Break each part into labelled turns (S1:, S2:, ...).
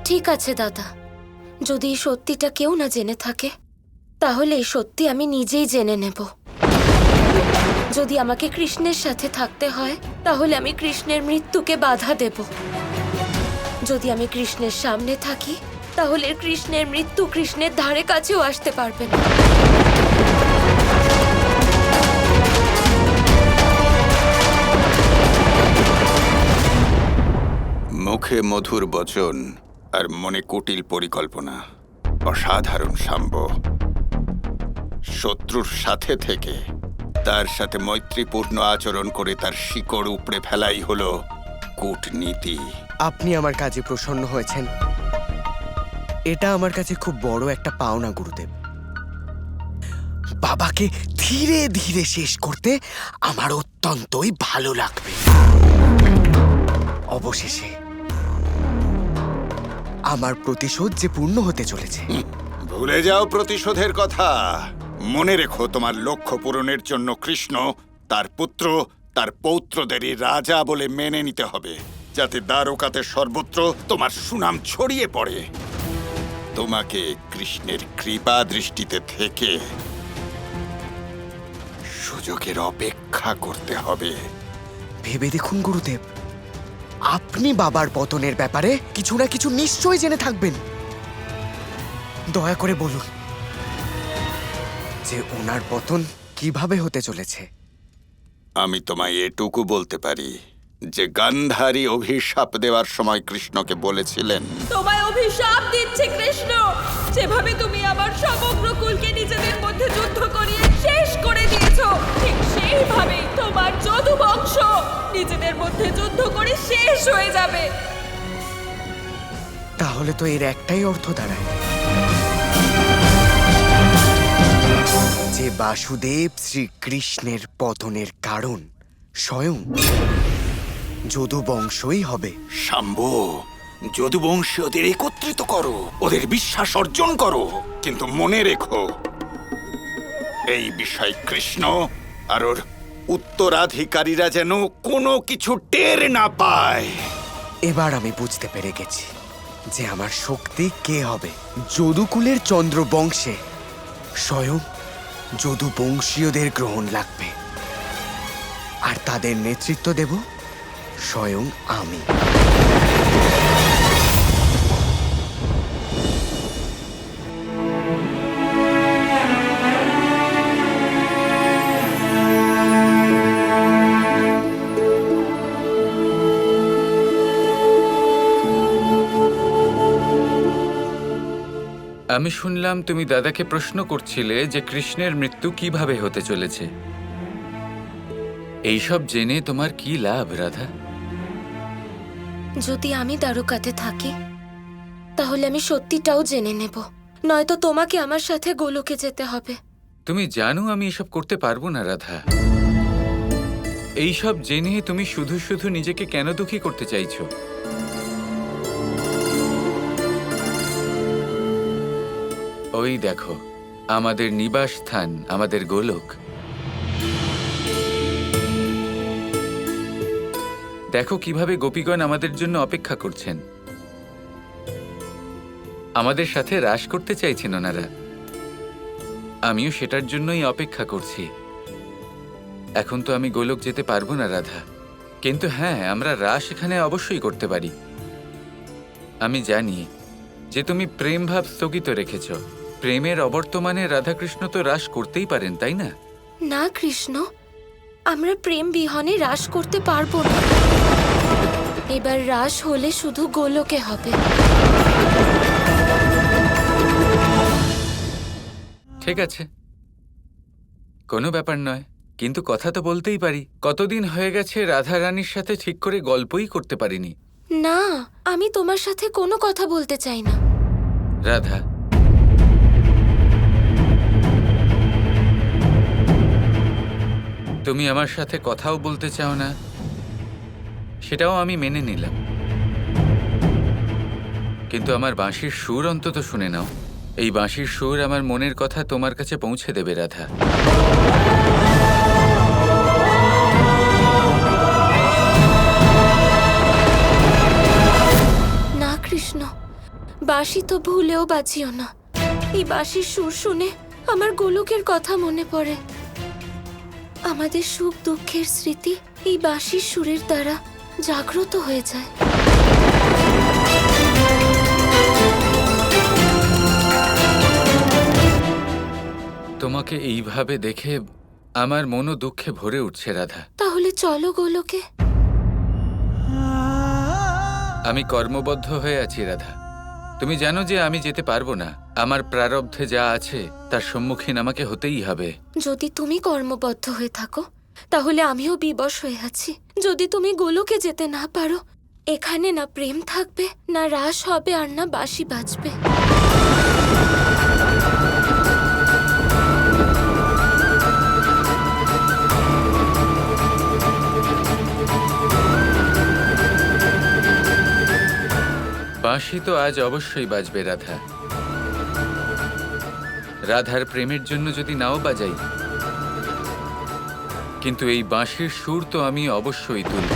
S1: ঠিক আছে দাদা, যদি এই সত্যিটা কেউ না জেনে থাকে তাহলে এই সত্যি আমি নিজেই জেনে নেব। যদি আমাকে কৃষ্ণের সাথে থাকতে হয় তাহলে আমি কৃষ্ণের মৃত্যুকে বাধা দেব। যদি আমি কৃষ্ণের সামনে থাকি তাহলে কৃষ্ণের মৃত্যু কৃষ্ণের ধারে কাছেও আসতে পারবে না।
S2: মুখে মধুর বচন আর মনে কুটিল পরিকল্পনা, অসাধারণ শাম্ব। শত্রুর সাথে থেকে তার সাথে মৈত্রীপূর্ণ আচরণ করে তার শিকড় উপড়ে ফেলাই হলো কূটনীতি।
S3: আপনি আমার কাজে প্রসন্ন হয়েছেন, এটা আমার কাছে খুব বড় একটা পাওনা গুরুদেব। বাবাকে ধীরে ধীরে শেষ করতে আমার অত্যন্তই ভালো লাগবে। অবশেষে আমার প্রতিশোধ যে পূর্ণ হতে চলেছে।
S2: ভুলে যাও প্রতিশোধের কথা। মনে রেখো, তোমার লক্ষ্য পূরণের জন্য কৃষ্ণ তার পুত্র তার পৌত্রদেরই রাজা বলে মেনে নিতে হবে, যাতে দ্বারকাতে সর্বত্র তোমার সুনাম ছড়িয়ে পড়ে। তোমাকে কৃষ্ণের কৃপা দৃষ্টিতে থেকে সুযোগের অপেক্ষা করতে হবে।
S3: ভেবে দেখুন গুরুদেব, আপনি বাবার পতনের ব্যাপারে কিছু না কিছু নিশ্চয়ই জেনে থাকবেন। দয়া করে বলুন যে ওনার পতন কিভাবে হতে চলেছে।
S2: আমি তোমায় এটুকু বলতে পারি যে গান্ধারী অভিশাপ দেওয়ার সময় কৃষ্ণকে বলেছিলেন,
S4: তোমায় অভিশাপ দিচ্ছে কৃষ্ণ, যেভাবে তুমি আমার সমগ্র কুলকে নিজেদের মধ্যে যুদ্ধ করিয়ে শেষ করে দিয়েছো, ঠিক সেইভাবেই তোমার যদু বংশ নিজেদের মধ্যে যুদ্ধ করে শেষ হয়ে যাবে।
S3: তাহলে তো এর একটাই অর্থ দাঁড়ায় যে বাসুদেব শ্রীকৃষ্ণের পতনের কারণ স্বয়ং যদু বংশই হবে।
S2: শাম্ব, যদুবংশীয়দের একত্রিত করো, ওদের বিশ্বাস অর্জন করো, কিন্তু মনে রেখো এই বিষয় কৃষ্ণ আর ওর উত্তরাধিকারীরা যেন কোনো কিছু টের না পায়।
S3: এবার আমি বুঝতে পেরে গেছি যে আমার শক্তি কে হবে। যদুকুলের চন্দ্র বংশে স্বয়ং যদু বংশীয়দের গ্রহণ লাগবে, আর তাদের নেতৃত্ব দেব স্বয়ং আমি।
S5: আমি শুনলাম তুমি দাদাকে প্রশ্ন করছিলে যে কৃষ্ণের মৃত্যু কিভাবে হতে চলেছে। এইসব জেনে তোমার কি লাভ রাধা?
S1: যদি আমি দ্বারকাতে থাকি তাহলে আমি সত্যিটাও জেনে নেব, নয়তো তোমাকে আমার সাথে গোলকে যেতে হবে।
S5: তুমি জানো আমি এসব করতে পারবো না রাধা। এইসব জেনে তুমি শুধু শুধু নিজেকে কেন দুঃখী করতে চাইছো? ওই দেখো আমাদের নিবাস স্থান, আমাদের গোলক। দেখো কিভাবে গোপীগণ আমাদের জন্য অপেক্ষা করছেন। আমাদের সাথে রাস করতে চাইছেন ওনারা। আমিও সেটার জন্যই অপেক্ষা করছি। এখন তো আমি গোলক যেতে পারবো না রাধা, কিন্তু হ্যাঁ, আমরা রাস এখানে অবশ্যই করতে পারি। আমি জানি যে তুমি প্রেম ভাব স্থগিত রেখেছ। প্রেমের অবর্তমানে রাধাকৃষ্ণ তো রাস করতেই পারেন, তাই না?
S1: না কৃষ্ণ, আমরা প্রেম বিহনে রাস করতে পারবো না। এবার রাস হলে শুধু গোলকে হবে।
S5: ঠিক আছে, কোনো ব্যাপার নয়, কিন্তু কথা তো বলতেই পারি। কতদিন হয়ে গেছে রাধা রানীর সাথে ঠিক করে গল্পই করতে পারিনি।
S1: না, আমি তোমার সাথে কোনো কথা বলতে চাই না।
S5: রাধা, তুমি আমার সাথে কথাও বলতে চাও না, সেটাও আমি মেনে নিলাম, কিন্তু আমার বাঁশির সুর অন্তত শুনে নাও। এই বাঁশির সুর আমার মনের কথা তোমার কাছে পৌঁছে দেবে রাধা।
S1: না কৃষ্ণ, বাঁশি তো ভুলেও বাজিও না। এই বাঁশির সুর শুনে আমার গোলকের কথা মনে পড়ে। আমাদের সুখ দুঃখের স্মৃতি এই বাঁশির সুরের দ্বারা জাগ্রত হয়ে যায়।
S5: তোমাকে এইভাবে দেখে আমার মনও দুঃখে ভরে উঠছে রাধা।
S1: তাহলে চলো গোলকে।
S5: আমি কর্মবদ্ধ হয়ে আছি রাধা। তুমি জানো যে আমি যেতে পারবো না। আমার প্রারব্ধে যা আছে তার সম্মুখীন আমাকে হতেই হবে।
S1: যদি তুমি কর্মবদ্ধ হয়ে থাকো তাহলে আমিও বিবশ হয়ে আছি। যদি তুমি গোলকে যেতে না পারো, এখানে না প্রেম থাকবে, না রাস হবে, আর না বাঁশি বাজবে।
S5: বাঁশি তো আজ অবশ্যই বাজবে রাধা। রাধার প্রেমের জন্য যদি নাও বাজাই, কিন্তু এই বাঁশির সুর তো আমি অবশ্যই তুলব।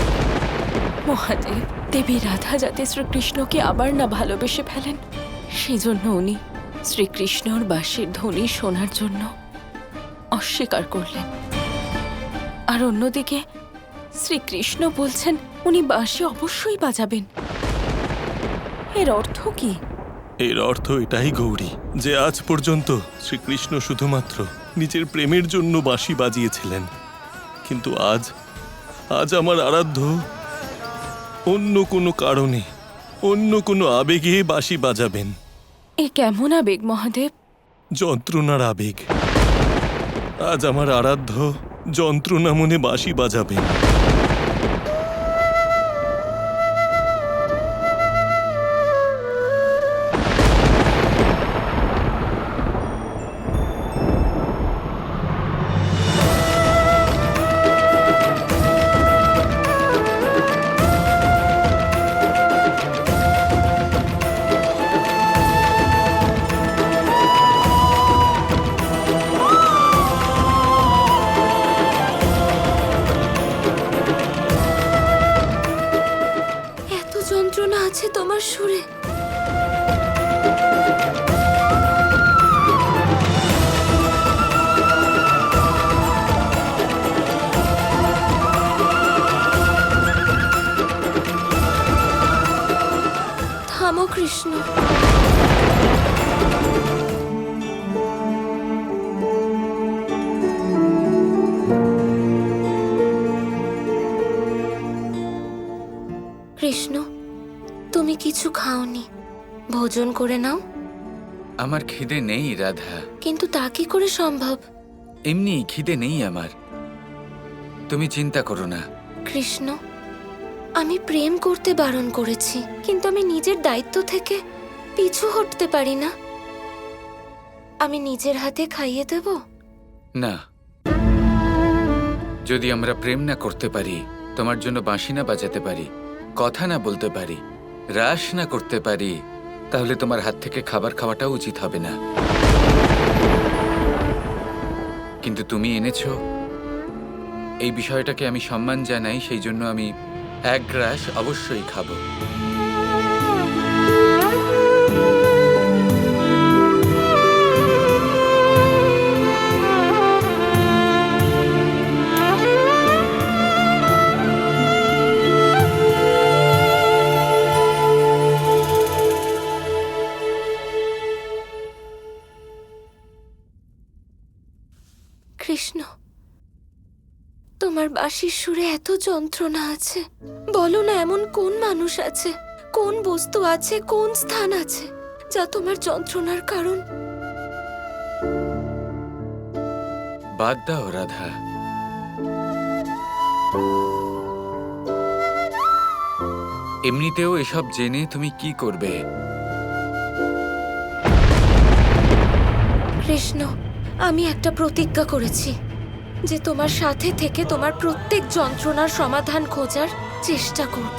S4: মহাদেব, দেবী রাধা যাতে শ্রীকৃষ্ণকে আবার না ভালোবেসে ফেলেন, সেই জন্য উনি শ্রীকৃষ্ণর বাঁশির ধ্বনি শোনার জন্য অস্বীকার করলেন। আর অন্যদিকে শ্রীকৃষ্ণ বলছেন উনি বাঁশি অবশ্যই বাজাবেন। এর অর্থ কি?
S6: এর অর্থ এটাই গৌরী, যে আজ পর্যন্ত শ্রীকৃষ্ণ শুধুমাত্র নিজের প্রেমের জন্য বাঁশি বাজিয়েছিলেন, কিন্তু আজ আমার আরাধ্য অন্য কোনো কারণে, অন্য কোনো আবেগে বাঁশি বাজাবেন।
S4: এ কেমন আবেগ মহাদেব?
S6: যন্ত্রণার আবেগ। আজ আমার আরাধ্য যন্ত্রণা মনে বাঁশি বাজাবেন।
S1: এত যন্ত্রণা আছে তোমার সুরে। থামো কৃষ্ণ। কৃষ্ণ, তুমি কিছু খাওনি, ভোজন করে নাও।
S5: আমার খিদে নেই রাধা।
S1: কিন্তু তা কি করে সম্ভব?
S5: এমনি খিদে নেই আমার, তুমি চিন্তা করো না।
S1: কৃষ্ণ, আমি প্রেম করতে বারণ করেছি, কিন্তু আমি নিজের দায়িত্ব থেকে পিছু হটতে পারি না। আমি নিজের হাতে খাইয়ে দেব?
S5: না, যদি আমরা প্রেম না করতে পারি, তোমার জন্য বাঁশি না বাজাতে পারি, কথা না বলতে পারি, রাস না করতে পারি, তাহলে তোমার হাত থেকে খাবার খাওয়াটাও উচিত হবে না। কিন্তু তুমি এনেছো, এই বিষয়টাকে আমি সম্মান জানাই, সেই জন্য আমি এক গ্রাস অবশ্যই খাবো।
S1: কৃষ্ণ, তোমার বাঁশির সুরে এত যন্ত্রণা আছে। বলো না, এমন কোন মানুষ আছে, কোন বস্তু আছে, কোন স্থান আছে যা তোমার যন্ত্রণার কারণ?
S5: বাদ দাও রাধা। এমনিতেও এসব জেনে তুমি কি করবে?
S1: কৃষ্ণ, আমি একটা প্রতিজ্ঞা করেছি যে তোমার সাথে থেকে তোমার প্রত্যেক যন্ত্রণার সমাধান খোঁজার চেষ্টা করব।